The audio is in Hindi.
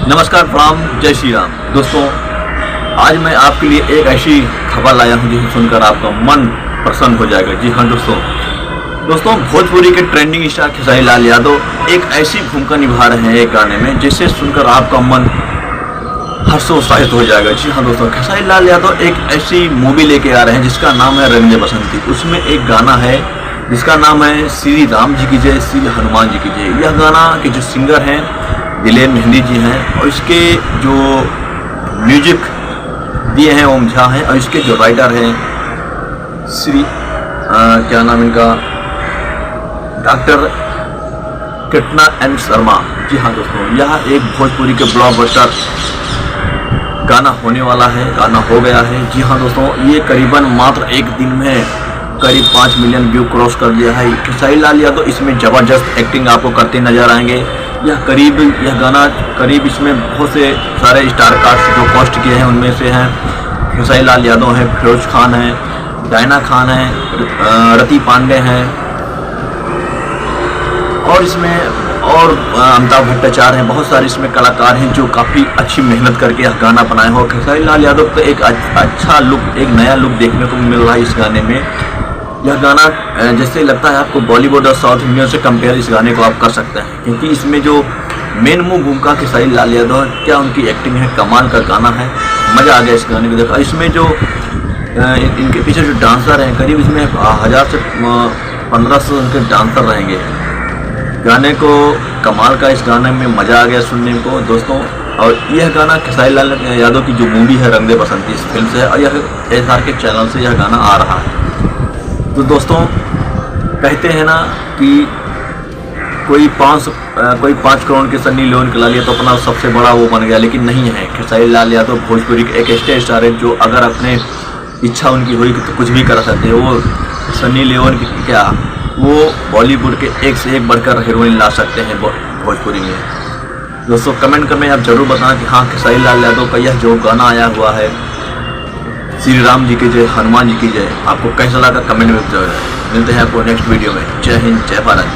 नमस्कार, प्रणाम, जय श्री राम। दोस्तों, आज मैं आपके लिए एक ऐसी खबर लाया हूँ जिसे सुनकर आपका मन प्रसन्न हो जाएगा। जी हाँ दोस्तों, भोजपुरी के ट्रेंडिंग स्टार खेसारी लाल यादव एक ऐसी भूमिका निभा रहे हैं एक गाने में जिसे सुनकर आपका मन हर्षोत्साहित हो जाएगा। जी हाँ दोस्तों, खेसारी लाल यादव एक ऐसी मूवी लेके आ रहे हैं जिसका नाम है रंग दे बसंती। उसमें एक गाना है जिसका नाम है श्री राम जी की जय, श्री हनुमान जी की जय। यह गाना के जो सिंगर हैं दिलेर मेहंदी जी हैं और इसके जो म्यूजिक दिए हैं ओम झा हैं और इसके जो राइटर हैं श्री क्या नाम इनका, डॉक्टर कृष्णा एन शर्मा। जी हाँ दोस्तों, यह एक भोजपुरी के ब्लॉकबस्टर गाना होने वाला है, गाना हो गया है। जी हाँ दोस्तों, ये करीबन मात्र एक दिन में करीब 5 मिलियन व्यू क्रॉस कर दिया है। खेसारी लाल यादव इसमें ज़बरदस्त एक्टिंग आपको करते नजर आएंगे। यह गाना करीब इसमें बहुत से सारे स्टार कास्ट जो कॉस्ट किए हैं उनमें से हैं खेसारी लाल यादव हैं, फिरोज खान हैं, डायना खान हैं, रति पांडे हैं और इसमें और अमिताभ भट्टाचार्य हैं। बहुत सारे इसमें कलाकार हैं जो काफ़ी अच्छी मेहनत करके यह गाना बनाए हो। खेसारी लाल यादव को एक अच्छा लुक, एक नया लुक देखने को मिल रहा है इस गाने में। यह गाना जैसे लगता है आपको बॉलीवुड और साउथ इंडियन से कंपेयर इस गाने को आप कर सकते हैं, क्योंकि इसमें जो मेन मुँह भूमिका खेसारी लाल यादव, क्या उनकी एक्टिंग है, कमाल का गाना है, मज़ा आ गया इस गाने को देखा। इसमें जो इनके पीछे जो डांसर हैं करीब इसमें 1000 से 1500 उनके डांसर रहेंगे। गाने को कमाल का, इस गाने में मज़ा आ गया सुनने को दोस्तों। और यह गाना खेसारी लाल यादव की जो मूवी है रंग दे बसंती, इस फिल्म से है और यह SRK चैनल से यह गाना आ रहा है। तो दोस्तों, कहते हैं ना कि कोई 5 करोड़ के सन्नी लियोन के ला लिया तो अपना सबसे बड़ा वो बन गया, लेकिन नहीं है। खेसारी लाल यादव भोजपुरी के एक ऐसे स्टार है जो अगर अपने इच्छा उनकी हुई तो कुछ भी कर सकते हैं। वो सन्नी लियोन की क्या, वो बॉलीवुड के एक से एक बढ़कर हीरोइन ला सकते हैं भोजपुरी में। दोस्तों, कमेंट करके आप जरूर बताना कि हाँ, खेसारी लाल यादव का यह जो गाना आया हुआ है श्री राम जी की जय, हनुमान जी की जय, आपको कैसा लगा कमेंट में बताइए। मिलते हैं आपको नेक्स्ट वीडियो में। जय हिंद, जय भारत।